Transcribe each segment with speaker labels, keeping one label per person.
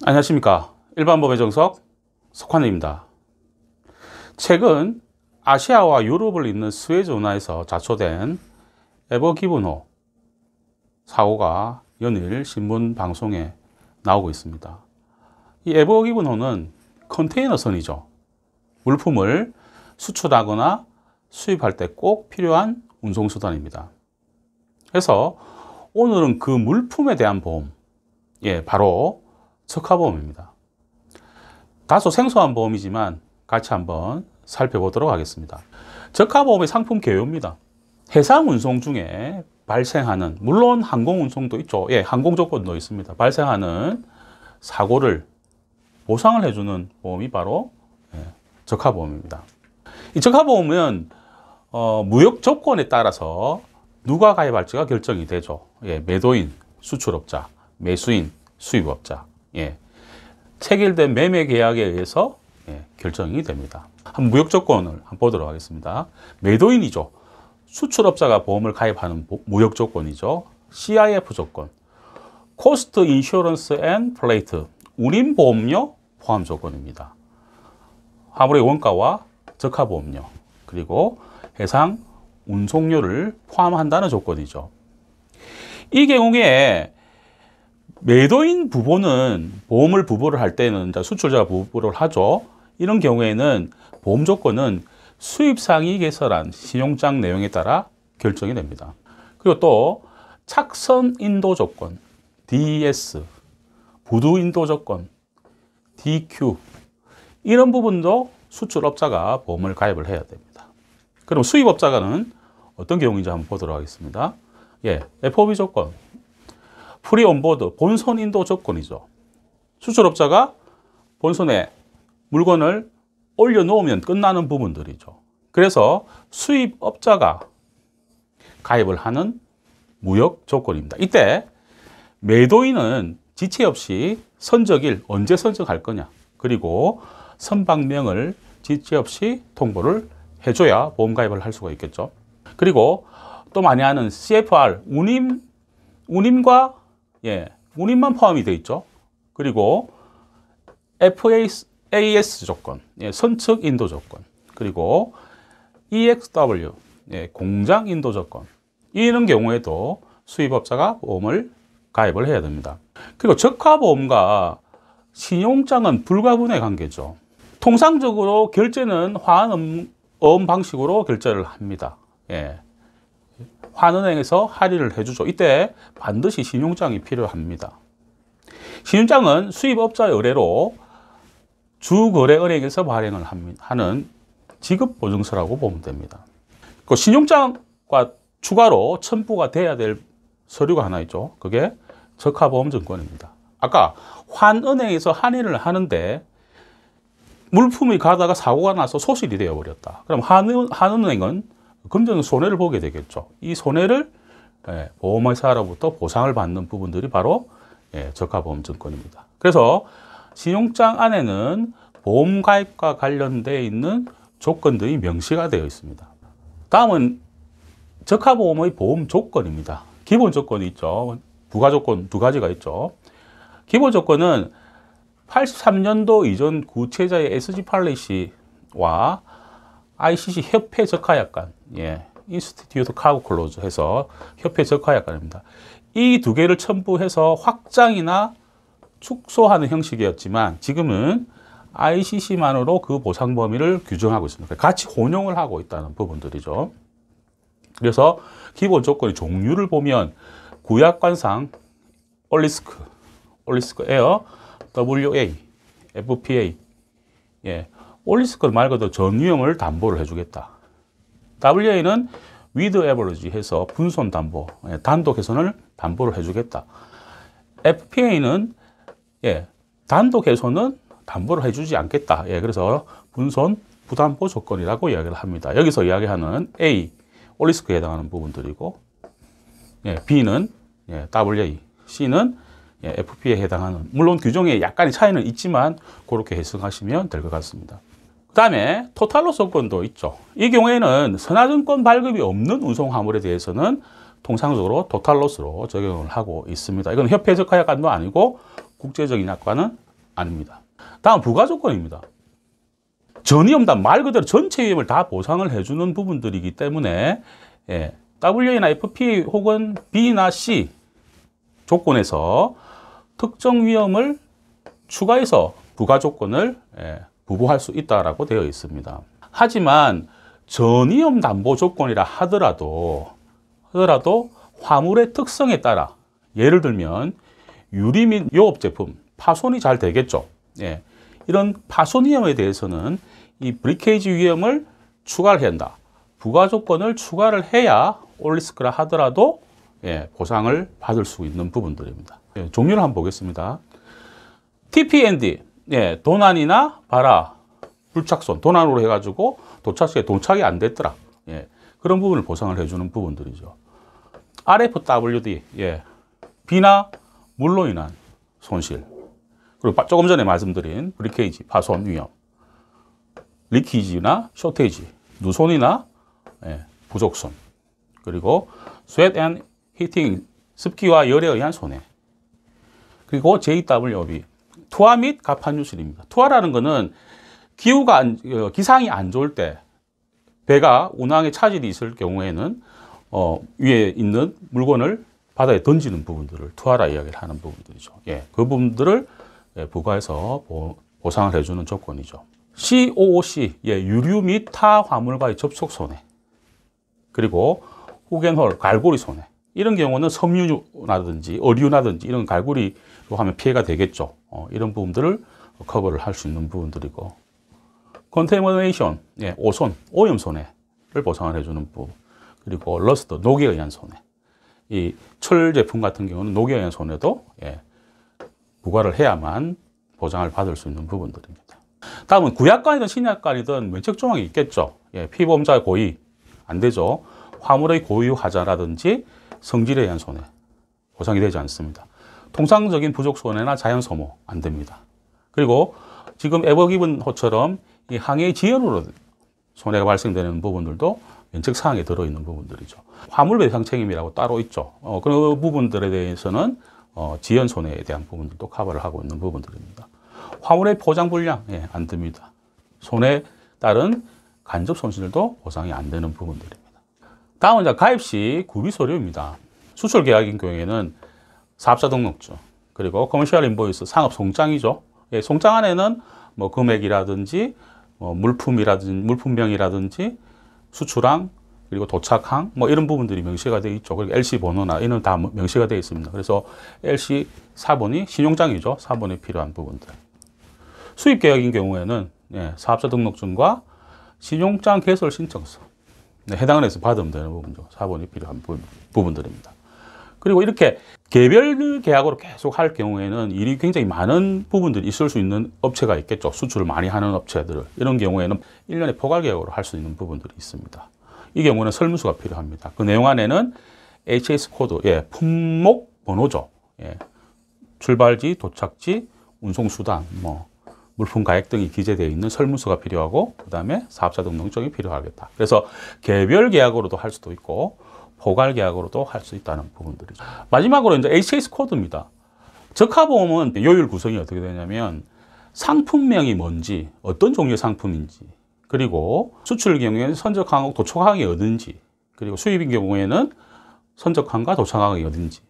Speaker 1: 안녕하십니까. 일반법의 정석 석환입니다. 최근 아시아와 유럽을 잇는 스웨즈 운하에서 자초된 에버 기브노 사고가 연일 신문 방송에 나오고 있습니다. 이 에버 기브노는 컨테이너선이죠. 물품을 수출하거나 수입할 때 꼭 필요한 운송수단입니다. 그래서 오늘은 그 물품에 대한 보험, 바로 적하보험입니다. 다소 생소한 보험이지만 같이 한번 살펴보도록 하겠습니다. 적하보험의 상품 개요입니다. 해상 운송 중에 발생하는, 물론 항공 운송도 있죠. 항공 조건도 있습니다. 발생하는 사고를 보상을 해주는 보험이 바로 적하보험입니다. 이 적하보험은 무역 조건에 따라서 누가 가입할지가 결정이 되죠. 매도인, 수출업자, 매수인, 수입업자. 체결된 매매 계약에 의해서 결정이 됩니다. 무역 조건을 한번 보도록 하겠습니다. 매도인이죠. 수출업자가 보험을 가입하는 무역 조건이죠. CIF 조건, Cost Insurance and Plate, 운임보험료 포함 조건입니다. 화물의 원가와 적하보험료, 그리고 해상 운송료를 포함한다는 조건이죠. 이 경우에 매도인 부보는 보험을 부보를 할 때는 수출자가 부보를 하죠. 이런 경우에는 보험 조건은 수입상이 개설한 신용장 내용에 따라 결정이 됩니다. 그리고 또 착선 인도 조건, DS, 부두 인도 조건, DQ, 이런 부분도 수출업자가 보험을 가입을 해야 됩니다. 그럼 수입업자는 어떤 경우인지 한번 보도록 하겠습니다. FOB 조건, 프리 온보드, 본선 인도 조건이죠. 수출업자가 본선에 물건을 올려놓으면 끝나는 부분들이죠. 그래서 수입업자가 가입을 하는 무역 조건입니다. 이때 매도인은 지체 없이 선적일, 언제 선적할 거냐, 그리고 선박명을 지체 없이 통보를 해줘야 보험 가입을 할 수가 있겠죠. 그리고 또 많이 하는 CFR, 운임과 운임만 포함이 되어 있죠. 그리고 FAS 조건, 선측 인도 조건, 그리고 EXW, 공장 인도 조건, 이런 경우에도 수입업자가 보험을 가입을 해야 됩니다. 그리고 적하보험과 신용장은 불가분의 관계죠. 통상적으로 결제는 화환음 방식으로 결제를 합니다. 환은행에서 할인을 해주죠. 이때 반드시 신용장이 필요합니다. 신용장은 수입업자의 의뢰로 주거래은행에서 발행을 하는 지급보증서라고 보면 됩니다. 그 신용장과 추가로 첨부가 돼야 될 서류가 하나 있죠. 그게 적하보험 증권입니다. 아까 환은행에서 할인을 하는데 물품이 가다가 사고가 나서 소실이 되어버렸다. 그럼 한은행은 금전 손해를 보게 되겠죠. 이 손해를 보험회사로부터 보상을 받는 부분들이 바로 적하보험 증권입니다. 그래서 신용장 안에는 보험 가입과 관련되어 있는 조건들이 명시가 되어 있습니다. 다음은 적하보험의 보험 조건입니다. 기본 조건이 있죠. 부가 조건 두 가지가 있죠. 기본 조건은 83년도 이전 구체자의 SG 팔리시와 ICC 협회 적하약관, 인스티튜트 카고 클로즈 해서 협회 적하약관입니다. 이 두 개를 첨부해서 확장이나 축소하는 형식이었지만 지금은 ICC만으로 그 보상 범위를 규정하고 있습니다. 같이 혼용을 하고 있다는 부분들이죠. 그래서 기본 조건의 종류를 보면 구약관상 올리스크 에어, WA, FPA, 올리스크 말 그대로 전유형을 담보를 해주겠다. WA는 with average 해서 분손 담보, 단독 훼손을 담보를 해주겠다. FPA는 단독 훼손은 담보를 해주지 않겠다. 그래서 분손 부담보 조건이라고 이야기를 합니다. 여기서 이야기하는 A, 올리스크에 해당하는 부분들이고, B는 WA, C는 FP에 해당하는, 물론 규정에 약간의 차이는 있지만 그렇게 해석하시면 될 것 같습니다. 그 다음에 토탈로스 조건도 있죠. 이 경우에는 선화증권 발급이 없는 운송 화물에 대해서는 통상적으로 토탈로스로 적용을 하고 있습니다. 이건 협회 적하약관도 아니고 국제적인 약관은 아닙니다. 다음 부가 조건입니다. 전위험단 말 그대로 전체 위험을 다 보상을 해주는 부분들이기 때문에 W나 FP 혹은 B나 C 조건에서 특정 위험을 추가해서 부가 조건을 부부할 수 있다라고 되어 있습니다. 하지만 전위험 담보 조건이라 하더라도 화물의 특성에 따라 예를 들면 유리 및 요업 제품 파손이 잘 되겠죠. 이런 파손 위험에 대해서는 이 브리케이지 위험을 추가를 해야 한다. 부가 조건을 추가를 해야 올리스크라 하더라도 보상을 받을 수 있는 부분들입니다. 종류를 한번 보겠습니다. TPND, 도난이나 발화, 불착손, 도난으로 해가지고 도착 시에 도착이 안 됐더라. 그런 부분을 보상을 해주는 부분들이죠. RFWD, 비나 물로 인한 손실. 그리고 조금 전에 말씀드린 브리케이지, 파손 위험, 리키지나 쇼테이지, 누손이나 부족손, 그리고 스웨트 앤 히팅, 습기와 열에 의한 손해, 그리고 JWOB, 투하 및 갑판 유실입니다. 투하라는 것은 기상이 안 좋을 때 배가 운항에 차질이 있을 경우에는 위에 있는 물건을 바다에 던지는 부분들을 투하라 이야기를 하는 부분들이죠. 그 부분들을 부과해서 보상을 해주는 조건이죠. COOC, 유류 및 타 화물과의 접촉 손해, 그리고 훅앤홀, 갈고리 손해. 이런 경우는 섬유라든지 어류라든지 이런 갈고리로 하면 피해가 되겠죠. 이런 부분들을 커버를 할 수 있는 부분들이고, 컨테미네이션, 오손, 오염 손해를 보상을 해주는 부분, 그리고 러스트, 녹에 의한 손해. 이 철 제품 같은 경우는 녹에 의한 손해도 부과를 해야만 보장을 받을 수 있는 부분들입니다. 다음은 구약관이든 신약관이든 면책 조항이 있겠죠. 피보험자 고의 안 되죠. 화물의 고유 하자라든지 성질에 의한 손해 보상이 되지 않습니다. 통상적인 부족 손해나 자연 소모 안 됩니다. 그리고 지금 에버기븐호처럼 이 항해의 지연으로 손해가 발생되는 부분들도 면책 사항에 들어있는 부분들이죠. 화물 배상 책임이라고 따로 있죠. 그 부분들에 대해서는 지연 손해에 대한 부분들도 커버를 하고 있는 부분들입니다. 화물의 포장 불량 안 됩니다. 손해에 따른 간접 손실도 보상이 안 되는 부분들입니다. 다음은 이제 가입 시 구비 서류입니다. 수출 계약인 경우에는 사업자 등록증, 그리고 커머셜 인보이스, 상업 송장이죠. 송장 안에는 뭐 금액이라든지 물품명이라든지 수출항, 그리고 도착항, 뭐 이런 부분들이 명시가 되어 있죠. 그리고 LC 번호나 이런 다 명시가 되어 있습니다. 그래서 LC 사본이 신용장이죠. 사본이 필요한 부분들. 수입 계약인 경우에는 사업자 등록증과 신용장 개설 신청서 해당을 해서 받으면 되는 부분이죠. 사본이 필요한 부분들입니다. 그리고 이렇게 개별 계약으로 계속 할 경우에는 일이 굉장히 많은 부분들이 있을 수 있는 업체가 있겠죠. 수출을 많이 하는 업체들. 이런 경우에는 1년에 포괄 계약으로 할 수 있는 부분들이 있습니다. 이 경우는 설문수가 필요합니다. 그 내용 안에는 HS 코드, 품목 번호죠. 출발지, 도착지, 운송수단, 물품 가액 등이 기재되어 있는 설문수가 필요하고, 그 다음에 사업자 등록증이 필요하겠다. 그래서 개별 계약으로도 할 수도 있고 포괄 계약으로도 할 수 있다는 부분들이죠. 마지막으로 이제 HS 코드입니다. 적합보험은 요율 구성이 어떻게 되냐면 상품명이 뭔지, 어떤 종류의 상품인지, 그리고 수출 경우에는 선적항하고 도착항이 어딘지, 그리고 수입인 경우에는 선적항과 도착항이 어딘지,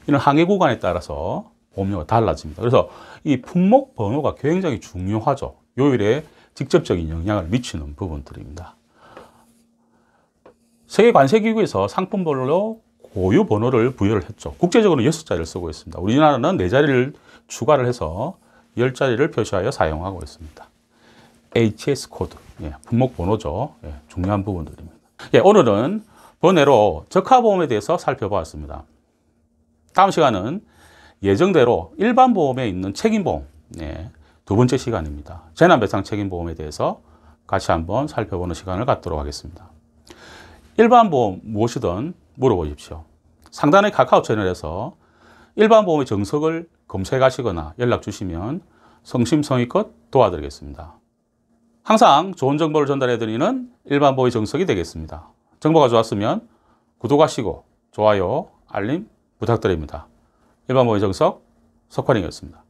Speaker 1: 이런 항해 구간에 따라서 보험료가 달라집니다. 그래서 이 품목 번호가 굉장히 중요하죠. 요율에 직접적인 영향을 미치는 부분들입니다. 세계관세기구에서 상품별로 고유 번호를 부여를 했죠. 국제적으로는 6자리를 쓰고 있습니다. 우리나라는 4자리를 추가를 해서 10자리를 표시하여 사용하고 있습니다. HS 코드, 품목 번호죠. 중요한 부분들입니다. 오늘은 번외로 적합보험에 대해서 살펴보았습니다. 다음 시간은 예정대로 일반 보험에 있는 책임보험, 두 번째 시간입니다. 재난배상 책임보험에 대해서 같이 한번 살펴보는 시간을 갖도록 하겠습니다. 일반 보험 무엇이든 물어보십시오. 상단의 카카오 채널에서 일반 보험의 정석을 검색하시거나 연락 주시면 성심성의껏 도와드리겠습니다. 항상 좋은 정보를 전달해드리는 일반 보험의 정석이 되겠습니다. 정보가 좋았으면 구독하시고 좋아요, 알림 부탁드립니다. 일반 보험의 정석 석환이었습니다.